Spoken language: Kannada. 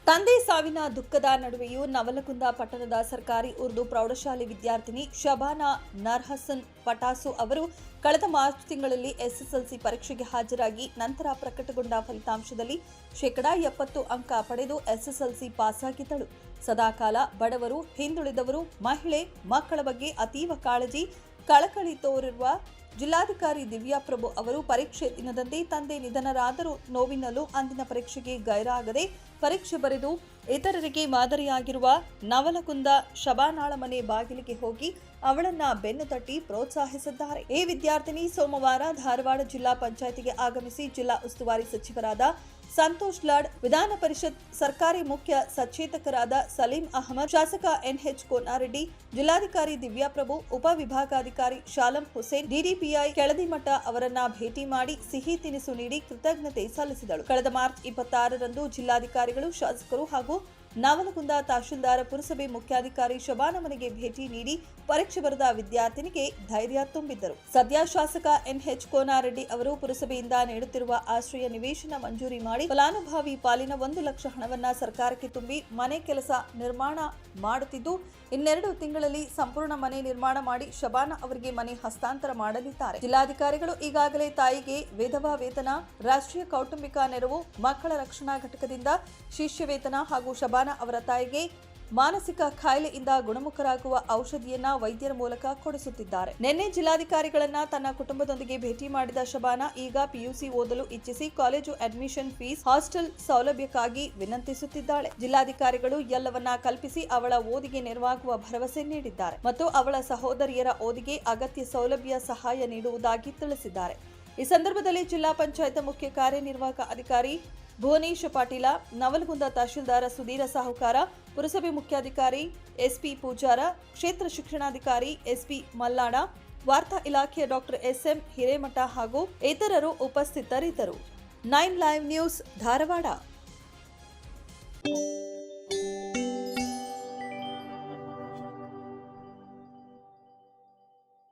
ತಂದೆ ಸಾವಿನ ದುಃಖದ ನಡುವೆಯೂ ನವಲಗುಂದ ಪಟ್ಟಣದ ಸರ್ಕಾರಿ ಉರ್ದು ಪ್ರೌಢಶಾಲೆ ವಿದ್ಯಾರ್ಥಿನಿ ಶಬಾನಾ ನರ್ಹಸನ್ ಪಟಾಸು ಅವರು ಕಳೆದ ಮಾರ್ಚ್ ತಿಂಗಳಲ್ಲಿ ಎಸ್ಎಸ್ಎಲ್ಸಿ ಪರೀಕ್ಷೆಗೆ ಹಾಜರಾಗಿ ನಂತರ ಪ್ರಕಟಗೊಂಡ ಫಲಿತಾಂಶದಲ್ಲಿ 70% ಅಂಕ ಪಡೆದು ಎಸ್ಎಸ್ಎಲ್ಸಿ ಪಾಸಾಗಿದ್ದಳು. ಸದಾಕಾಲ ಬಡವರು, ಹಿಂದುಳಿದವರು, ಮಹಿಳೆ, ಮಕ್ಕಳ ಬಗ್ಗೆ ಅತೀವ ಕಾಳಜಿ, ಕಳಕಳಿ ತೋರಿರುವ ಜಿಲ್ಲಾಧಿಕಾರಿ ದಿವ್ಯಾಪ್ರಭು ಅವರು ಪರೀಕ್ಷೆ ದಿನದಂದೇ ತಂದೆ ನಿಧನರಾದರೂ ನೋವಿನಲ್ಲೂ ಅಂದಿನ ಪರೀಕ್ಷೆಗೆ ಗೈರಾಗದೆ ಪರೀಕ್ಷೆ ಬರೆದು ಇತರರಿಗೆ ಮಾದರಿಯಾಗಿರುವ ನವಲಗುಂದ ಶಬಾನಾಳ ಮನೆ ಬಾಗಿಲಿಗೆ ಹೋಗಿ ಅವಳನ್ನ ಬೆನ್ನು ತಟ್ಟಿ ಪ್ರೋತ್ಸಾಹಿಸಿದ್ದಾರೆ. ಈ ವಿದ್ಯಾರ್ಥಿನಿ ಸೋಮವಾರ ಧಾರವಾಡ ಜಿಲ್ಲಾ ಪಂಚಾಯಿತಿಗೆ ಆಗಮಿಸಿ ಜಿಲ್ಲಾ ಉಸ್ತುವಾರಿ ಸಚಿವರಾದ ಸಂತೋಷ್ ಲಾಡ್, ವಿಧಾನ ಪರಿಷತ್ ಸರ್ಕಾರಿ ಮುಖ್ಯ ಸಚೇತಕರಾದ ಸಲೀಂ ಅಹಮದ್, ಶಾಸಕ ಎನ್ಎಚ್ ಕೋನಾರೆಡ್ಡಿ, ಜಿಲ್ಲಾಧಿಕಾರಿ ದಿವ್ಯಾಪ್ರಭು, ಉಪವಿಭಾಗಾಧಿಕಾರಿ ಶಾಲಂ ಹುಸೇನ್, ಡಿಡಿಪಿಐ ಕೆಳದಿಮಠ ಅವರನ್ನ ಭೇಟಿ ಮಾಡಿ ಸಿಹಿ ತಿನಿಸು ನೀಡಿ ಕೃತಜ್ಞತೆ ಸಲ್ಲಿಸಿದಳು. ಕಳೆದ ಮಾರ್ಚ್ 26ರಂದು ಜಿಲ್ಲಾಧಿಕಾರಿಗಳು, ಶಾಸಕರು ಹಾಗೂ ನವಲಗುಂದ ತಹಶೀಲ್ದಾರ್, ಪುರಸಭೆ ಮುಖ್ಯಾಧಿಕಾರಿ ಶಬಾನಾ ಮನೆಗೆ ಭೇಟಿ ನೀಡಿ ಪರೀಕ್ಷೆ ಬರೆದ ವಿದ್ಯಾರ್ಥಿನಿಗೆ ಧೈರ್ಯ ತುಂಬಿದ್ದರು. ಸದ್ಯ ಶಾಸಕ ಎನ್ಎಚ್ ಕೋನಾರೆಡ್ಡಿ ಅವರು ಪುರಸಭೆಯಿಂದ ನೀಡುತ್ತಿರುವ ಆಶ್ರಯ ನಿವೇಶನ ಮಂಜೂರಿ ಮಾಡಿ ಫಲಾನುಭವಿ ಪಾಲಿನ 1 ಲಕ್ಷ ಹಣವನ್ನ ಸರ್ಕಾರಕ್ಕೆ ತುಂಬಿ ಮನೆ ಕೆಲಸ ನಿರ್ಮಾಣ ಮಾಡುತ್ತಿದ್ದು, ಇನ್ನೆರಡು ತಿಂಗಳಲ್ಲಿ ಸಂಪೂರ್ಣ ಮನೆ ನಿರ್ಮಾಣ ಮಾಡಿ ಶಬಾನಾ ಅವರಿಗೆ ಮನೆ ಹಸ್ತಾಂತರ ಮಾಡಲಿದ್ದಾರೆ. ಜಿಲ್ಲಾಧಿಕಾರಿಗಳು ಈಗಾಗಲೇ ತಾಯಿಗೆ ವಿಧವಾ ವೇತನ, ರಾಷ್ಟ್ರೀಯ ಕೌಟುಂಬಿಕ ನೆರವು, ಮಕ್ಕಳ ರಕ್ಷಣಾ ಘಟಕದಿಂದ ಶಿಷ್ಯ ವೇತನ ಹಾಗೂ ಶಬಾನಾ ಅವರ ತಾಯಿಗೆ ಮಾನಸಿಕ ಕಾಯಿಲೆಯಿಂದ ಗುಣಮುಖರಾಗುವ ಔಷಧಿಯನ್ನ ವೈದ್ಯರ ಮೂಲಕ ಕೊಡಿಸುತ್ತಿದ್ದಾರೆ. ನಿನ್ನೆ ಜಿಲ್ಲಾಧಿಕಾರಿಗಳನ್ನ ತನ್ನ ಕುಟುಂಬದೊಂದಿಗೆ ಭೇಟಿ ಮಾಡಿದ ಶಬಾನಾ ಈಗ ಪಿಯುಸಿ ಓದಲು ಇಚ್ಛಿಸಿ ಕಾಲೇಜು ಅಡ್ಮಿಷನ್ ಫೀಸ್, ಹಾಸ್ಟೆಲ್ ಸೌಲಭ್ಯಕ್ಕಾಗಿ ವಿನಂತಿಸುತ್ತಿದ್ದಾಳೆ. ಜಿಲ್ಲಾಧಿಕಾರಿಗಳು ಎಲ್ಲವನ್ನ ಕಲ್ಪಿಸಿ ಅವಳ ಓದಿಗೆ ನೆರವಾಗುವ ಭರವಸೆ ನೀಡಿದ್ದಾರೆ ಮತ್ತು ಅವಳ ಸಹೋದರಿಯರ ಓದಿಗೆ ಅಗತ್ಯ ಸೌಲಭ್ಯ ಸಹಾಯ ನೀಡುವುದಾಗಿ ತಿಳಿಸಿದ್ದಾರೆ. ಈ ಸಂದರ್ಭದಲ್ಲಿ ಜಿಲ್ಲಾ ಪಂಚಾಯತ್ ಮುಖ್ಯ ಕಾರ್ಯನಿರ್ವಾಹಕ ಅಧಿಕಾರಿ ಭುವನೇಶ್ ಪಾಟೀಲ, ನವಲಗುಂದ ತಹಶೀಲ್ದಾರ ಸುಧೀರ ಸಾಹುಕಾರ, ಪುರಸಭೆ ಮುಖ್ಯಾಧಿಕಾರಿ ಎಸ್ಪಿ ಪೂಜಾರ, ಕ್ಷೇತ್ರ ಶಿಕ್ಷಣಾಧಿಕಾರಿ ಎಸ್ಪಿ ಮಲ್ಲಾಡ, ವಾರ್ತಾ ಇಲಾಖೆಯ ಡಾಕ್ಟರ್ ಎಸ್ಎಂ ಹಿರೇಮಠ ಹಾಗೂ ಇತರರು ಉಪಸ್ಥಿತರಿದ್ದರು. 9 ಲೈವ್ ನ್ಯೂಸ್ ಧಾರವಾಡ.